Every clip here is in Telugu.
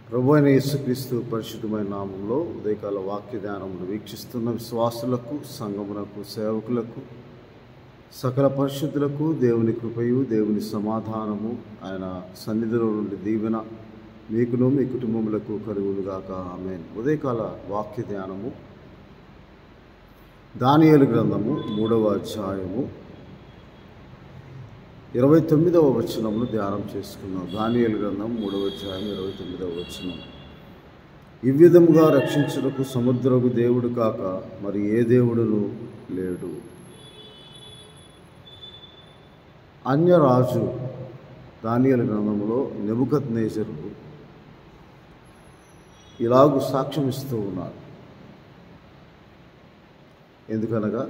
ప్రభు అయిన యేసుక్రీస్తు పరిశుద్ధమైన నామంలో ఉదయకాల వాక్య ధ్యానమును వీక్షిస్తున్న విశ్వాసులకు, సంఘమునకు, సేవకులకు, సకల పరిశుద్ధులకు దేవుని కృపయు, దేవుని సమాధానము, ఆయన సన్నిధిలో నుండి దీవెన మీకును మీ కుటుంబములకు కలుగునుగాక. ఆమేన్. ఉదయకాల వాక్య ధ్యానము దానియేలు గ్రంథము 3వ అధ్యాయము 29వ వచనమును ధ్యానం చేసుకున్నాం. దానియేలు గ్రంథం 3వ అధ్యాయం 29వ వచనం. ఈ విధముగా రక్షించుటకు సముద్రపు దేవుడు కాక మరి ఏ దేవుడును లేడు. అన్యరాజు దానియేలు గ్రంథంలో నెబుకద్నెజరు ఇలాగూ సాక్ష్యం ఇస్తూ ఉన్నాడు. ఎందుకనగా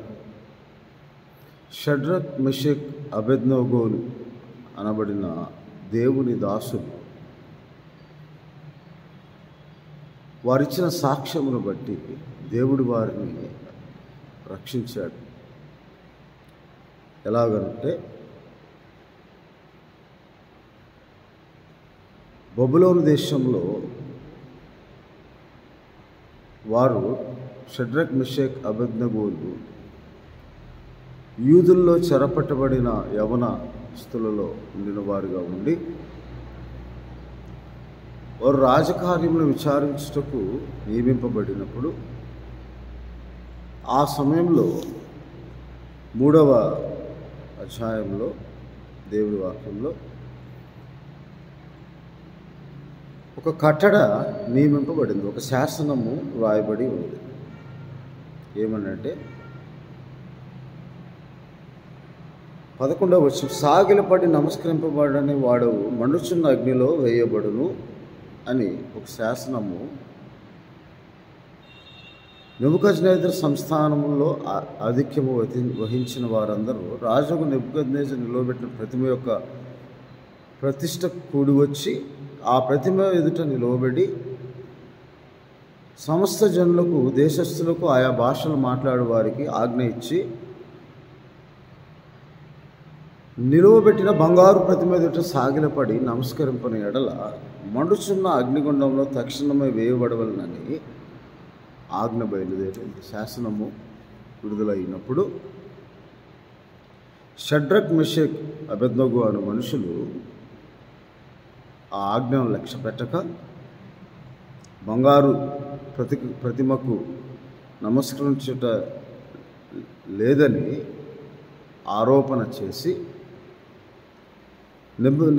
షడ్రక్, మెషక్, అబేద్నెగోలు అనబడిన దేవుని దాసులు వారిచ్చిన సాక్ష్యమును బట్టి దేవుడు వారిని రక్షించాడు. ఎలాగంటే బబులోను దేశంలో వారు షడ్రక్, మెషక్, అబేద్నెగోలు యూదుల్లో చెరపట్టబడిన యవనస్తులలో ఉండిన వారుగా ఉండి వారు రాజకార్యములను విచారించుటకు నియమింపబడినప్పుడు ఆ సమయంలో 3వ అధ్యాయంలో దేవుని వాక్యంలో ఒక కట్టడ నియమింపబడింది, ఒక శాసనము రాయబడి ఉంది. ఏమనంటే 11వ వచనం, సాగిలపడి నమస్కరింపబడని వాడు మండుచున్న అగ్నిలో వేయబడును అని ఒక శాసనము నెబుకద్నెజరు సంస్థానంలో ఆధిక్యము వహించిన వారందరూ రాజుకు నెబుకద్నెజరు నిలవబెట్టిన ప్రతిమ యొక్క ప్రతిష్ట కూడి వచ్చి ఆ ప్రతిమ ఎదుట నిలవబడి సమస్త జనులకు, దేశస్థులకు, ఆయా భాషలు మాట్లాడే వారికి ఆజ్ఞ ఇచ్చి నిలువబెట్టిన బంగారు ప్రతిమ ఎదుట సాగిలపడి నమస్కరింపని ఎడల మండుచున్న అగ్నిగుండంలో తక్షణమే వేయబడవలనని ఆజ్ఞ బయలుదేరింది. శాసనము విడుదలైనప్పుడు షడ్రక్, మెషక్, అబేద్నెగో అనే మనుషులు ఆ ఆజ్ఞను లక్ష్య పెట్టక బంగారు ప్రతిమకు నమస్కరించుట లేదని ఆరోపణ చేసి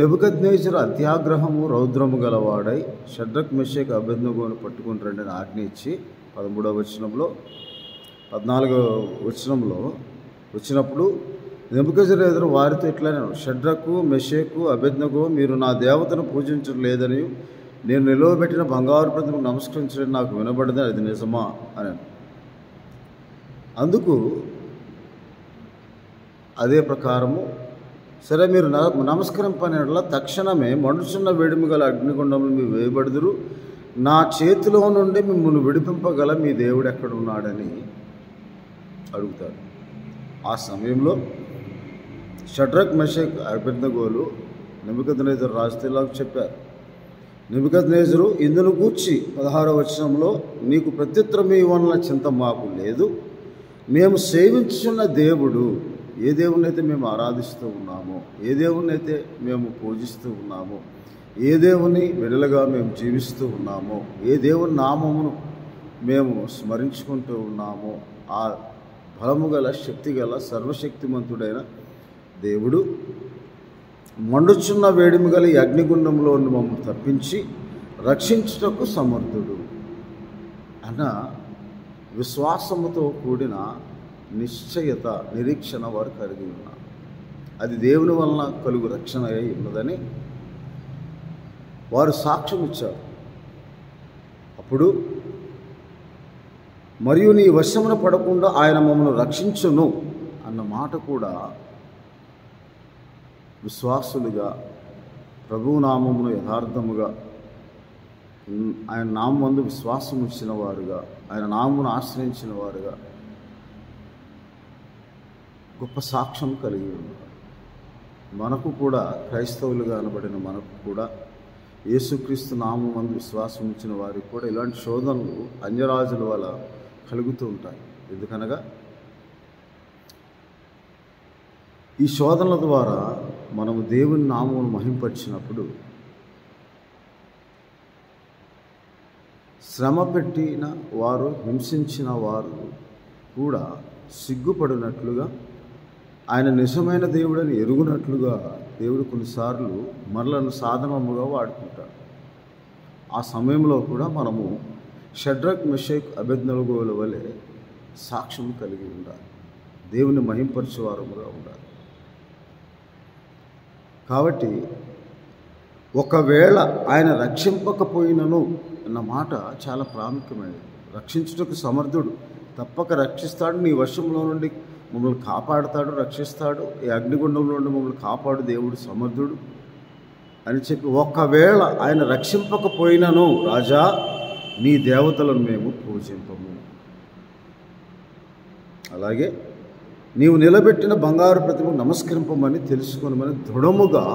నెబుకద్నెజరు అత్యాగ్రహము, రౌద్రము గలవాడై షడ్రక్, మెషక్, అబేద్నెగోను పట్టుకుని రండి అని ఆజ్ఞ ఇచ్చి 13వ వచనంలో 14వ వచనంలో వచ్చినప్పుడు నెబుకద్నెజరు వారితో ఇట్లానే, షడ్రకు, మెషకు, అబేద్నెగో, మీరు నా దేవతను పూజించడం లేదని నేను నిలవబెట్టిన బంగారు ప్రతిమకు నమస్కరించడం నాకు వినబడింది, అది నిజమా అని. అందుకు అదే ప్రకారము సరే మీరు నమస్కరింపనేలా తక్షణమే మండుచున్న వేడిమి గల అగ్నిగుండంలో మీరు వేయబడుదురు, నా చేతిలో నుండి మిమ్మల్ని విడిపింపగల మీ దేవుడు ఎక్కడున్నాడని అడుగుతారు. ఆ సమయంలో షడ్రక్, మెషక్, అబేద్నెగోలు నెబుకద్నెజరు రాజుతో ఇలా చెప్పారు. నెబుకద్నెజరు ఇందును గూర్చి 16వ వచనంలో, నీకు ప్రత్యుత్తరం ఇవ్వనల చింత మాకు లేదు, మేము సేవించున్న దేవుడు, ఏ దేవుణ్ణైతే మేము ఆరాధిస్తూ ఉన్నామో, ఏ దేవుణ్ణైతే మేము పూజిస్తూ ఉన్నామో, ఏ దేవుని వెడలుగా మేము జీవిస్తూ ఉన్నామో, ఏ దేవుని నామమును మేము స్మరించుకుంటూ ఉన్నామో, ఆ బలము గల, శక్తి గల, సర్వశక్తిమంతుడైన దేవుడు మండుచున్న వేడిమి గల ఈ అగ్నిగుండంలో మమ్మల్ని తప్పించి రక్షించుటకు సమర్థుడు అన్న విశ్వాసముతో కూడిన నిశ్చయత, నిరీక్షణ వారు కలిగి ఉన్నారు. అది దేవుని వలన కలుగు రక్షణ అయి ఉన్నదని వారు సాక్ష్యం ఇచ్చారు. అప్పుడు మరియు నీ వశమున పడకుండా ఆయన మమ్మల్ని రక్షించును అన్న మాట కూడా విశ్వాసులుగా, ప్రభువు నామమును యథార్థముగా, ఆయన నామందు విశ్వాసం ఇచ్చిన వారుగా, ఆయన నామమును ఆశ్రయించిన వారుగా గొప్ప సాక్ష్యం కలిగి ఉన్నారు. మనకు కూడా, క్రైస్తవులుగా అనబడిన మనకు కూడా యేసుక్రీస్తు నామమందు విశ్వాసం ఉంచిన వారికి కూడా ఇలాంటి శోధనలు అన్యరాజుల వల్ల కలుగుతూ ఉంటాయి. ఎందుకనగా ఈ శోధనల ద్వారా మనము దేవుని నామమును మహింపరిచినప్పుడు శ్రమ పెట్టిన వారు, హింసించిన వారు కూడా సిగ్గుపడినట్లుగా, ఆయన నిజమైన దేవుడని ఎరుగునట్లుగా దేవుడు కొన్నిసార్లు మనలను సాధనముగా వాడుకుంటాడు. ఆ సమయంలో కూడా మనము షడ్రక్, మెషక్, అబేద్నెగోల వలె సాక్ష్యం కలిగి ఉండాలి. దేవుని మహింపరిచేవారముగా ఉండాలి. కాబట్టి ఒకవేళ ఆయన రక్షింపకపోయినను అన్న మాట చాలా ప్రాముఖ్యమైనది. రక్షించుటకు సమర్థుడు, తప్పక రక్షిస్తాడు. నీ వశంలో నుండి మమ్మల్ని కాపాడుతాడు, రక్షిస్తాడు. ఈ అగ్నిగుండంలో నుండి మమ్మల్ని కాపాడు దేవుడు సమర్థుడు అని చెప్పి, ఒకవేళ ఆయన రక్షింపకపోయినను రాజా నీ దేవతలను మేము పూజింపము. అలాగే నీవు నిలబెట్టిన బంగారు ప్రతిమకు నమస్కరింపమని తెలుసుకొనమని దృఢముగా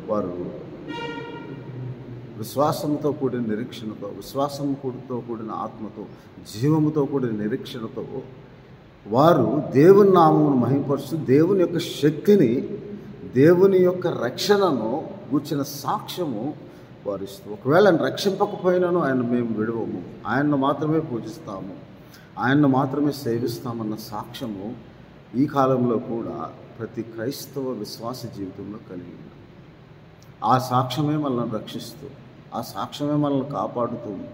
వారు విశ్వాసంతో కూడిన నిరీక్షణతో, విశ్వాసంతో కూడిన ఆత్మతో, జీవముతో కూడిన నిరీక్షణతో వారు దేవుని నామమును మహింపరుస్తూ దేవుని యొక్క శక్తిని, దేవుని యొక్క రక్షణను గూర్చిన సాక్ష్యము వారిస్తూ, ఒకవేళ ఆయన రక్షింపకపోయినాను ఆయన మేము విడవము, ఆయన్ను మాత్రమే పూజిస్తాము, ఆయన్ను మాత్రమే సేవిస్తామన్న సాక్ష్యము ఈ కాలంలో కూడా ప్రతి క్రైస్తవ విశ్వాస జీవితంలో కలిగి ఉంది. ఆ సాక్ష్యమే మనల్ని రక్షిస్తూ, ఆ సాక్ష్యమే మనల్ని కాపాడుతుంది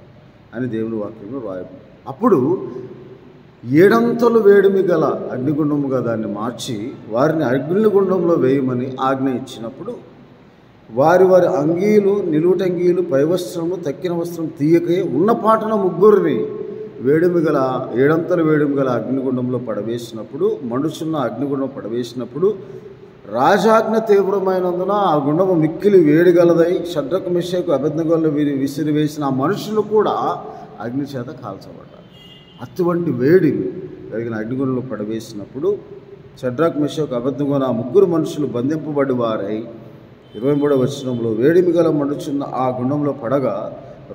అని దేవుని వాక్యంలో రాయబడింది. అప్పుడు 7 అంతలు వేడిమి గల అగ్నిగుండముగా దాన్ని మార్చి వారిని అగ్నిగుండంలో వేయమని ఆజ్ఞ ఇచ్చినప్పుడు వారి అంగీలు, నిలువుటంగీలు, పై వస్త్రము, తక్కిన వస్త్రం తీయకే ఉన్న పాటన ముగ్గురిని వేడిమి గల 7 అంతలు వేడిమి గల అగ్నిగుండంలో పడవేసినప్పుడు, మండుచున్న అగ్నిగుండం పడవేసినప్పుడు రాజాజ్ఞ తీవ్రమైనందున ఆ గుండము మిక్కిలి వేడిగలదై షడ్రక్, మెషక్, అబేద్నెగోలను విసిరివేసిన ఆ మనుషులు కూడా అగ్ని చేత కాల్చబడ్డారు. అటువంటి వేడి కలిగిన అగ్నిగుండంలో పడవేసినప్పుడు షడ్రక్, మెషక్, అబేద్నెగో ఆ ముగ్గురు మనుషులు బంధింపబడి వారై 23వ వచనంలో వేడిమి గల మండుచున్న ఆ గుండంలో పడగా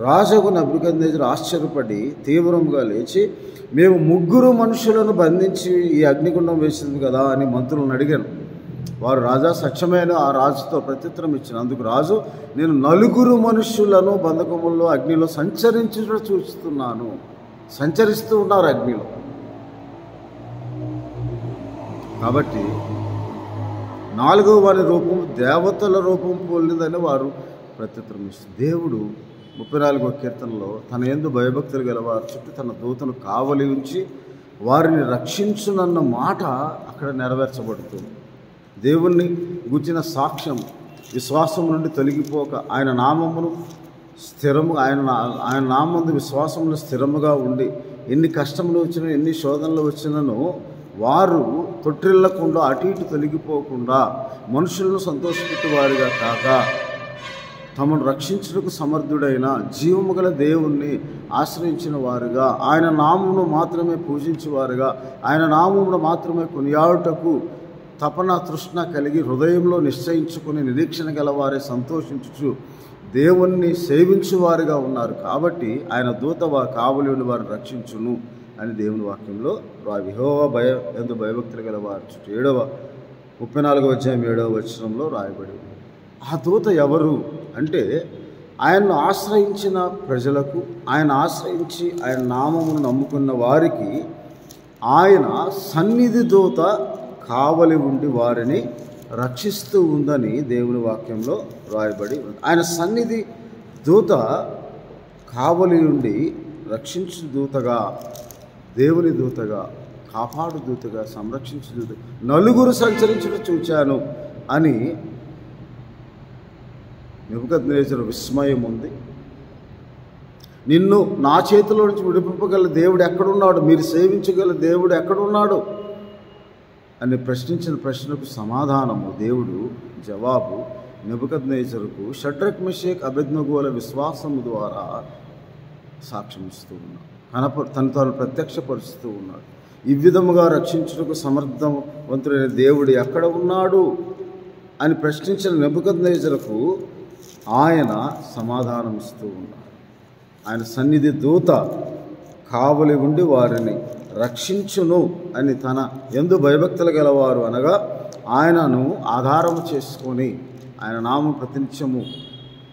రాజుకు నెబుకద్నెజరు ఆశ్చర్యపడి తీవ్రంగా లేచి, మేము 3 మనుషులను బంధించి ఈ అగ్నిగుండం వేసింది కదా అని మంత్రులను అడిగాను. వారు రాజా సత్యమైన ఆ రాజుతో ప్రత్యుత్తరం ఇచ్చిన. అందుకు రాజు, నేను 4 మనుషులను బంధకముల్లో అగ్నిలో సంచరించుట చూస్తున్నాను. సంచరిస్తూ ఉన్నారు అగ్నిలో. కాబట్టి 4వ వారి రూపం దేవతల రూపం పోలిందని వారు ప్రత్యుత్తరం ఇస్తారు. దేవుడు 34వ కీర్తనలో తన యందు భయభక్తులు గల వారి చుట్టూ తన దూతను కావలి ఉంచి వారిని రక్షించునన్న మాట అక్కడ నెరవేర్చబడుతుంది. దేవుణ్ణి గూర్చిన సాక్ష్యం విశ్వాసం నుండి తొలగిపోక ఆయన నామమును స్థిరము, ఆయన నామందు విశ్వాసంలో స్థిరముగా ఉండి ఎన్ని కష్టములు వచ్చినా, ఎన్ని శోధనలు వచ్చినను వారు తొట్టిల్లకుండా, అటు ఇటు తొలగిపోకుండా, మనుషులను సంతోషపెట్టు వారిగా కాక తమను రక్షించుటకు సమర్థుడైన జీవము గల దేవుణ్ణి ఆశ్రయించిన వారుగా, ఆయన నామమును మాత్రమే పూజించేవారుగా, ఆయన నామమును మాత్రమే కొనియాడుటకు తపన, తృష్ణ కలిగి హృదయంలో నిశ్చయించుకుని నిరీక్షణ గలవారే సంతోషించుచు దేవుణ్ణి సేవించువారుగా ఉన్నారు. కాబట్టి ఆయన దూత కావలి ఉండి వారిని రక్షించును అని దేవుని వాక్యంలో యెహోవా యందు భయభక్తులు గల వారి చుట్టూ 34వ అధ్యాయం 7వ వచనంలో రాయబడి ఉంది. ఆ దూత ఎవరు అంటే ఆయన్ను ఆశ్రయించిన ప్రజలకు, ఆయన ఆశ్రయించి ఆయన నామమును నమ్ముకున్న వారికి ఆయన సన్నిధి దూత కావలి ఉండి వారిని రక్షిస్తూ ఉందని దేవుని వాక్యంలో రాయబడి ఉంది. ఆయన సన్నిధి దూత కావలి ఉండి రక్షించు దూతగా, దేవుని దూతగా, కాపాడు దూతగా, సంరక్షించు దూత 4 సంచరించుట చూచాను అని నెబుకద్నెజరు విస్మయం ఉంది. నిన్ను నా చేతిలో నుంచి విడిపింపగల దేవుడు ఎక్కడున్నాడు, మీరు సేవించగల దేవుడు ఎక్కడున్నాడు అని ప్రశ్నించిన ప్రశ్నకు సమాధానము, దేవుడు జవాబు నెబుకద్నెజరుకు షడ్రక్, మెషక్, అబేద్నెగోల విశ్వాసము ద్వారా సాక్ష్యం ఇస్తూ ఉన్నాడు. తను ప్రత్యక్షపరుస్తూ ఉన్నాడు. ఈ విధముగా రక్షించుటకు సమర్థవంతుడైన దేవుడు ఎక్కడ ఉన్నాడు అని ప్రశ్నించిన నెబుకద్నెజరుకు ఆయన సమాధానం ఇస్తూ ఉన్నారు. ఆయన సన్నిధి దూత కావలి ఉండి వారిని రక్షించును అని తన యందు భయభక్తులు గలవారు అనగా ఆయనను ఆధారం చేసుకొని ఆయన నామం ప్రతినిత్యము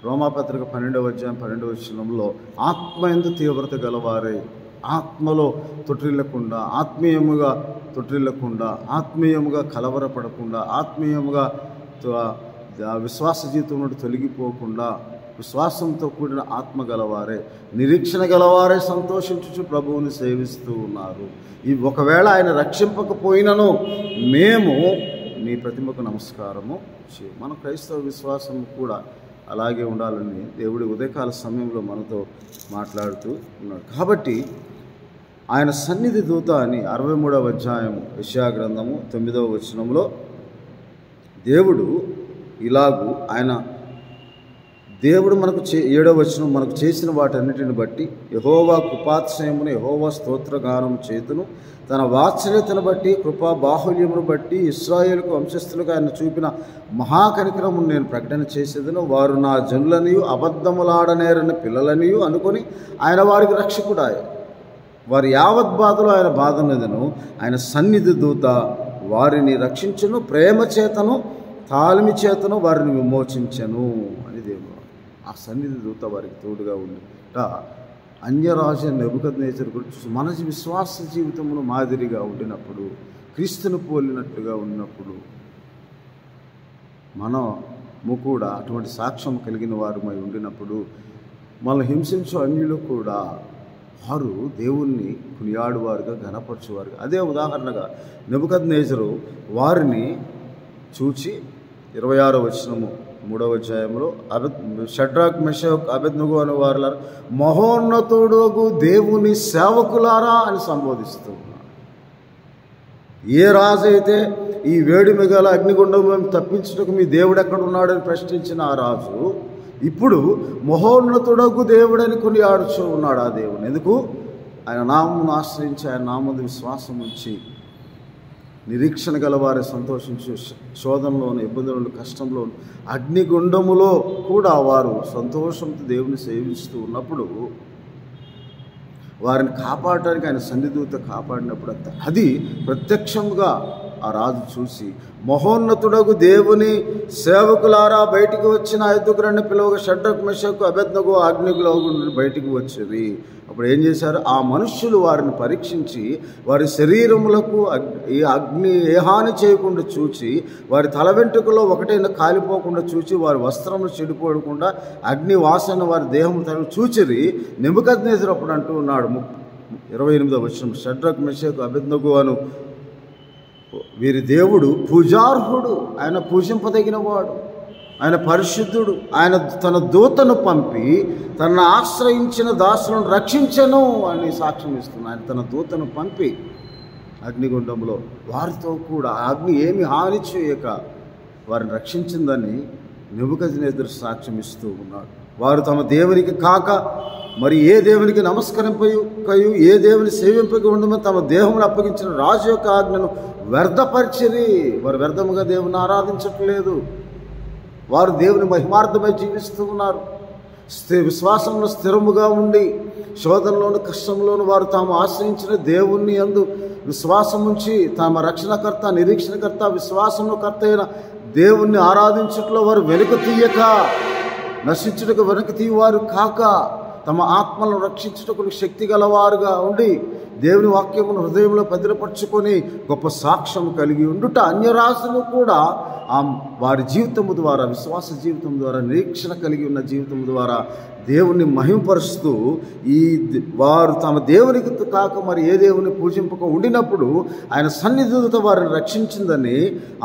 రోమాపత్రిక 12:12 ఆత్మ యందు తీవ్రత గలవారే, ఆత్మలో తొట్టిల్లకుండా, ఆత్మీయముగా తొట్టిల్లకుండా, ఆత్మీయముగా కలవరపడకుండా, ఆత్మీయముగా విశ్వాస జీవితం నుండి తొలగిపోకుండా విశ్వాసంతో కూడిన ఆత్మ గలవారే, నిరీక్షణ గలవారే సంతోషించుచు ప్రభువుని సేవిస్తూ ఉన్నారు. ఈ ఒకవేళ ఆయన రక్షింపకపోయినను మేము నీ ప్రతిమకు నమస్కారము చేయ. మన క్రైస్తవ విశ్వాసం కూడా అలాగే ఉండాలని దేవుడి ఉదయకాల సమయంలో మనతో మాట్లాడుతూ ఉన్నాడు. కాబట్టి ఆయన సన్నిధి దూత అని 63వ అధ్యాయము యెషయా గ్రంథము 9వ వచనంలో దేవుడు ఇలాగూ ఆయన దేవుడు మనకు 7వ వచనం మనకు చేసిన వాటన్నిటిని బట్టి యెహోవా కృపాతిశయమును యెహోవా స్తోత్రగానం చేతును తన వాత్సల్యతను బట్టి కృపా బాహుల్యమును బట్టి ఇశ్రాయేలుకు వంశస్థులుగా ఆయన చూపిన మహాకనికరమును నేను ప్రకటన చేసేదను. వారు నా జనులనియు అబద్ధములాడనేరని పిల్లలనియు అనుకొని ఆయన వారికి రక్షకుడాయ. వారి యావత్ బాధలో ఆయన బాధనదను. ఆయన సన్నిధి దూత వారిని రక్షించును, ప్రేమ చేతను తాళమి చేతను వారిని విమోచించను అని దేవుడు. ఆ సన్నిధి దూత వారికి తోడుగా ఉండిట. అన్యరాజు నెబుకద్నెజరు గురించి మన విశ్వాస జీవితమును మాదిరిగా ఉండినప్పుడు, క్రీస్తును పోలినట్లుగా ఉన్నప్పుడు మనము కూడా అటువంటి సాక్ష్యం కలిగిన వారమై ఉండినప్పుడు మనల్ని హింసించు అన్యులు కూడా వారు దేవుణ్ణి కొనియాడువారుగా ఘనపరచువారుగా. అదే ఉదాహరణగా నెబుకద్నెజరు వారిని చూచి 26వ వచనము 3వ అధ్యాయంలో షడ్రాక్ మెషక్ అబేద్నెగో అనే వారు మహోన్నతుడుగు దేవుని సేవకులారా అని సంబోధిస్తూ ఉన్నారు. ఏ రాజు అయితే ఈ వేడిమి గల అగ్నిగుండం మేము తప్పించుటకు మీ దేవుడు ఎక్కడ ఉన్నాడని ప్రశ్నించిన ఆ రాజు ఇప్పుడు మహోన్నతుడగు దేవుడని కొనియాడుచూ ఉన్నాడు. ఆ దేవుని ఎందుకు? ఆయన నామమును ఆశ్రయించి ఆయన నామందు విశ్వాసం ఉంచి నిరీక్షణ గలవారే సంతోషించు శోధనలోను, ఇబ్బందులను, కష్టంలోను, అగ్నిగుండములో కూడా వారు సంతోషంతో దేవుని సేవిస్తూ ఉన్నప్పుడు వారిని కాపాడటానికి ఆయన సన్నిధితో కాపాడినప్పుడు అది ప్రత్యక్షంగా ఆ రాజు చూసి మహోన్నతుడగు దేవుని సేవకులారా బయటికి వచ్చిన 5 పిలువగా షడ్రక్ మెషకు అబేద్నెగో అగ్నిలో బయటికి వచ్చేది. అప్పుడు ఏం చేశారు? ఆ మనుష్యులు వారిని పరీక్షించి వారి శరీరములకు ఈ అగ్ని ఏ హాని చేయకుండా చూచి, వారి తల వెంట్రుకలో ఒకటైనా కాలిపోకుండా చూచి, వారి వస్త్రములు చెడిపోకుండా అగ్ని వాసన వారి దేహము తల చూచిరి. నెబుకద్నెజరు అప్పుడు అంటూ ఉన్నాడు 28వ వచనం, షడ్రక్ మెషకు అబేద్నెగో అను వీరి దేవుడు పూజార్హుడు, ఆయన పూజింపదగినవాడు, ఆయన పరిశుద్ధుడు, ఆయన తన దూతను పంపి తనను ఆశ్రయించిన దాసులను రక్షించను అని సాక్ష్యం ఇస్తున్నాడు. ఆయన తన దూతను పంపి అగ్నిగుండంలో వారితో కూడా అగ్ని ఏమి హాని చేయక వారిని రక్షించిందని నెబుకద్నెజరు సాక్ష్యం ఇస్తూ ఉన్నాడు. వారు తమ దేవునికి కాక మరి ఏ దేవునికి నమస్కరింపకయు ఏ దేవుని సేవింపక ఉండమని తమ దేహమును అప్పగించిన రాజు యొక్క ఆజ్ఞను వ్యర్థపరిచిరి. వారు వ్యర్థముగా దేవుని ఆరాధించట్లేదు. వారు దేవుని మహిమార్థమై జీవిస్తూ ఉన్నారు. విశ్వాసంలో స్థిరముగా ఉండి శోధనలోను కష్టంలోను వారు తాము ఆశ్రయించిన దేవుణ్ణి యందు విశ్వాసం ఉంచి తమ రక్షణకర్త, నిరీక్షణకర్త, విశ్వాసంలో కర్త అయిన దేవుణ్ణి ఆరాధించట్లో వారు వెనుక తీయక, నశించుటకు వెనుక తీయవారు కాక, తమ ఆత్మలను రక్షించుటకు శక్తి గలవారుగా ఉండి దేవుని వాక్యమును హృదయంలో భద్రపరుచుకొని గొప్ప సాక్ష్యం కలిగి ఉండుట అన్యరాజులు కూడా వారి జీవితము ద్వారా, విశ్వాస జీవితం ద్వారా, నిరీక్షణ కలిగి ఉన్న జీవితం ద్వారా దేవుణ్ణి మహిమపరుస్తూ వారు తమ దేవునికి కాక మరి ఏ దేవుని పూజింపక ఉండినప్పుడు ఆయన సన్నిధితో వారిని రక్షించిందని,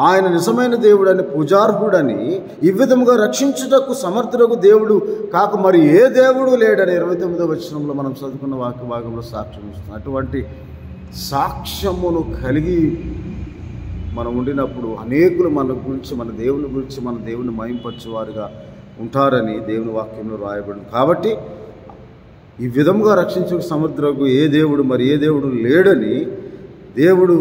ఆయన నిజమైన దేవుడని, పూజార్హుడని, ఈ విధముగా రక్షించుటకు సమర్థుడకు దేవుడు కాక మరి ఏ దేవుడు లేడని 29వ వచనంలో మనం చదువుకున్న వాక్య భాగంలో సాక్ష్యం ఇస్తున్నాం. అటువంటి సాక్ష్యమును కలిగి మనం ఉండినప్పుడు అనేకులు మన గురించి, మన దేవుని మహింపరచువారుగా ఉంటారని దేవుని వాక్యంలో రాయబడింది. కాబట్టి ఈ విధముగా రక్షించు సమర్థులకు ఏ దేవుడు మరి ఏ దేవుడు లేడని దేవుడు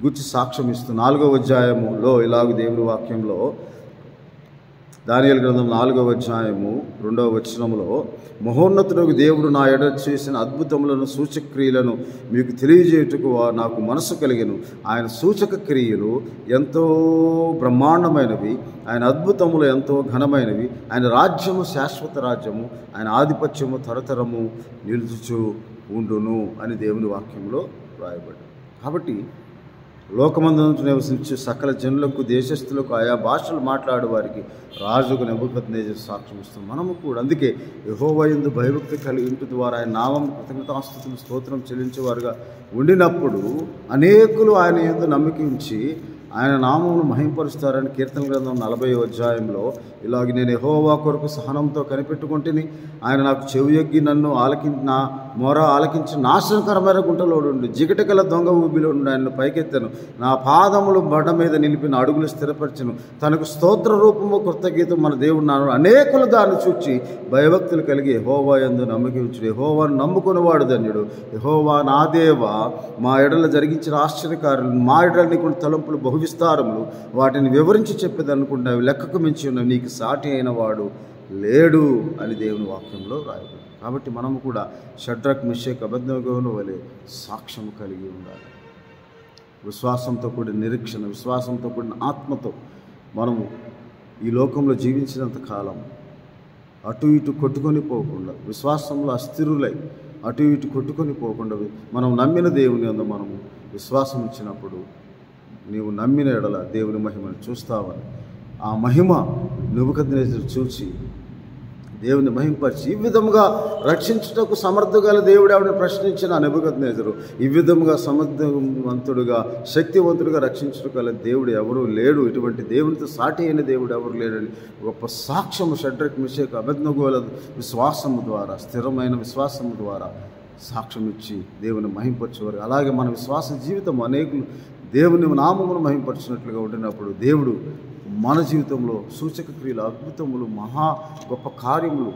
గురించి సాక్ష్యం ఇస్తూ 4వ అధ్యాయములో ఇలాగ దేవుని వాక్యంలో దానియేలు గ్రంథం 4వ అధ్యాయము 2వ వచనములో, మహోన్నతుడగు దేవుడు నా ఎడ చేసిన అద్భుతములను సూచక్రియలను మీకు తెలియజేయుటకు నాకు మనసు కలిగెను. ఆయన సూచక క్రియలు ఎంతో బ్రహ్మాండమైనవి, ఆయన అద్భుతములు ఎంతో ఘనమైనవి. ఆయన రాజ్యము శాశ్వత రాజ్యము, ఆయన ఆధిపత్యము తరతరము నిలుచుచు ఉండును అని దేవుని వాక్యంలో రాయబడింది. కాబట్టి లోకమందు నివసించే సకల జనులకు, దేశస్థులకు, ఆయా భాషలు మాట్లాడే వారికి రాజుకు నెబుకద్నెజరు సాక్ష్యం ఇస్తాం. మనము కూడా అందుకే యెహోవా యందు భయభక్తి కలిగి ఉంటు ద్వారా ఆయన నామం కృతజ్ఞతాస్తుతులు స్తోత్రం చెల్లించేవారుగా ఉండినప్పుడు అనేకులు ఆయన యందు నమ్మిక ఉంచి ఆయన నామమును మహింపరుస్తారని కీర్తన గ్రంథం 40వ అధ్యాయంలో ఇలాగ, నేను యెహోవా కొరకు సహనంతో కనిపెట్టుకుంటుని, ఆయన నాకు చెవియొగ్గి నన్ను నా మొర ఆలకించి నాశనకరమైన గుంటలోడుండి జిగటగల దొంగ ఊబిలో నుండి ఆయన పైకెత్తాను. నా పాదములు బండ మీద నిలిపిన అడుగులు స్థిరపరచను. తనకు స్తోత్ర రూపము కృత గీతం మన దేవుడు నాను. అనేకులు దాన్ని చూచి భయభక్తులు కలిగి యెహోవా యందు నమ్మకి ఉంచుడు. యెహోవాను నమ్ముకునేవాడు ధన్యుడు. యెహోవా నా దేవా, మా ఎడల జరిగించిన ఆశ్చర్యకారులు, మా ఎడల నీకు తలంపులు బహు విస్తారములు, వాటిని వివరించి చెప్పేదనుకుంటున్నావు, లెక్కకు మించి ఉన్న నీకు సాటి అయిన వాడు లేడు అని దేవుని వాక్యంలో రాయబడింది. కాబట్టి మనము కూడా షడ్రక్, మెషక్, అబేద్నెగోల వలె సాక్ష్యం కలిగి ఉండాలి. విశ్వాసంతో కూడిన నిరీక్షణ, విశ్వాసంతో కూడిన ఆత్మతో మనము ఈ లోకంలో జీవించినంత కాలం అటు ఇటు కొట్టుకొని పోకుండా, విశ్వాసంలో అస్థిరులై అటు ఇటు కొట్టుకొని పోకుండా, మనం నమ్మిన దేవుని యందు మనము విశ్వాసం ఇచ్చినప్పుడు నీవు నమ్మిన ఎడల దేవుని మహిమను చూస్తావని, ఆ మహిమ నెబుకద్నెజరు చూచి దేవుని మహింపరిచి, ఈ విధముగా రక్షించుటకు సమర్థగల దేవుడు ఆవిడని ప్రశ్నించిన నెబుకద్నెజరు ఈ విధముగా సమర్థవంతుడుగా, శక్తివంతుడుగా రక్షించుటగల దేవుడు ఎవరూ లేడు, ఇటువంటి దేవునితో సాటి అయిన దేవుడు ఎవరు లేడని గొప్ప సాక్ష్యము షడ్రక్, మెషక్, అబేద్నెగోల విశ్వాసము ద్వారా, స్థిరమైన విశ్వాసము ద్వారా సాక్ష్యం ఇచ్చి దేవుని మహింపరిచేవారు. అలాగే మన విశ్వాస జీవితం అనేకులు దేవుని నామమును మహింపరిచినట్లుగా ఉండినప్పుడు దేవుడు మన జీవితంలో సూచక క్రియలు, అద్భుతములు, మహా గొప్ప కార్యములు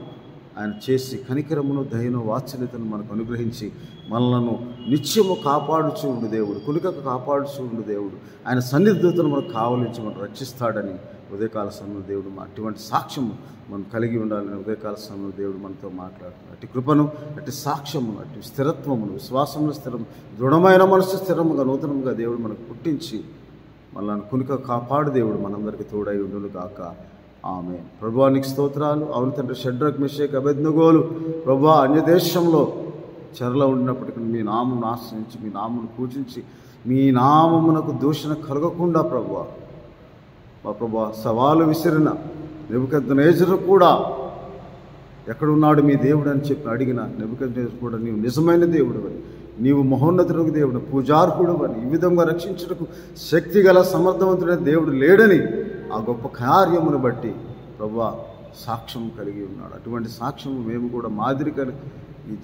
ఆయన చేసి కనికరమును, దయను, వాత్సల్యతను మనకు అనుగ్రహించి మనలను నిత్యము కాపాడుచూ ఉండు దేవుడు, కులికకు కాపాడుచూ ఉండు దేవుడు, ఆయన సన్నిధితను మనకు కావలించి మనం రక్షిస్తాడని ఉదయకాల సమయంలో దేవుడు అటువంటి సాక్ష్యము మనం కలిగి ఉండాలని ఉదయకాల సమయంలో దేవుడు మనతో మాట్లాడుతున్నాడు. అట్టి కృపను, అట్టి సాక్ష్యమును, అట్టి స్థిరత్వమును, విశ్వాసంలో స్థిరం, దృఢమైన మనసు స్థిరముగా, నూతనముగా దేవుడు మనకు పుట్టించి మనల్ని కునుక కాపాడు దేవుడు మనందరికీ తోడై ఉండును గాక. ఆమేన్. ప్రభువా నీకు స్తోత్రాలు. అవును తండ్రి, షడ్రక్, మెషక్, అబేద్నెగోలు ప్రభువా అన్యదేశంలో చెరలో ఉండినప్పటికీ మీ నామమును ఆశ్రయించి, మీ నామమును పూజించి, మీ నామమునకు దూషణ కలగకుండా ప్రభువా, మా ప్రభువా సవాలు విసిరిన నెబుకద్నెజరు కూడా ఎక్కడున్నాడు మీ దేవుడు అని చెప్పి అడిగిన నెబుకద్నెజరు కూడా నీవు నిజమైన దేవుడు అని, నీవు మహోన్నతులకు దేవుడు, పూజార్హుడు అని, ఈ విధంగా రక్షించుటకు శక్తి గల సమర్థవంతుడైన దేవుడు లేడని ఆ గొప్ప కార్యమును బట్టి ప్రభువా సాక్ష్యం కలిగి ఉన్నాడు. అటువంటి సాక్ష్యము మేము కూడా మాదిరి కలిగి ఈ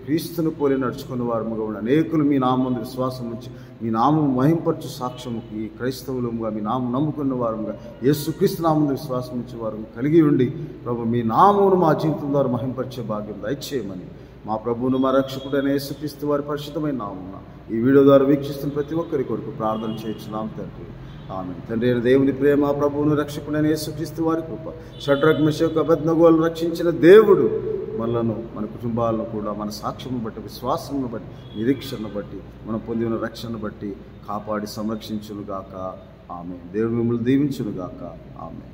క్రీస్తును పోలి నడుచుకున్న వారముగా ఉండి అనేకులు మీ నామమున విశ్వాసం ఉంచి మీ నామము మహింపరచు సాక్ష్యము ఈ క్రైస్తవులముగా మీ నామం నమ్ముకున్న వారముగా యేసుక్రీస్తు నామమున విశ్వాసం ఉంచే వారు కలిగి ఉండి ప్రభు మీ నామమును మా జీవితం ద్వారా మహింపరిచే భాగ్యం దయచేయమని మా ప్రభువును మా రక్షకుడైన యేసుక్రీస్తు వారి పరిశుద్ధమైన నామమున ఈ వీడియో ద్వారా వీక్షిస్తున్న ప్రతి ఒక్కరి కొరకు ప్రార్థన చేయించున్నాం తండ్రి. ఆమేన్. తండ్రి అయిన దేవుని ప్రేమ, ప్రభువును రక్షకుడైన యేసుక్రీస్తు వారి కృప, షడ్రక్, మెషక్, అబేద్నెగోలను రక్షించిన దేవుడు మనలను, మన కుటుంబాలను కూడా మన సాక్ష్యము బట్టి, విశ్వాసమును బట్టి, నిరీక్షను బట్టి, మనం పొందిన రక్షణను బట్టి కాపాడి సంరక్షించునుగాక. ఆమేన్. దేవుడు మిమ్మల్ని దీవించునుగాక. ఆమేన్.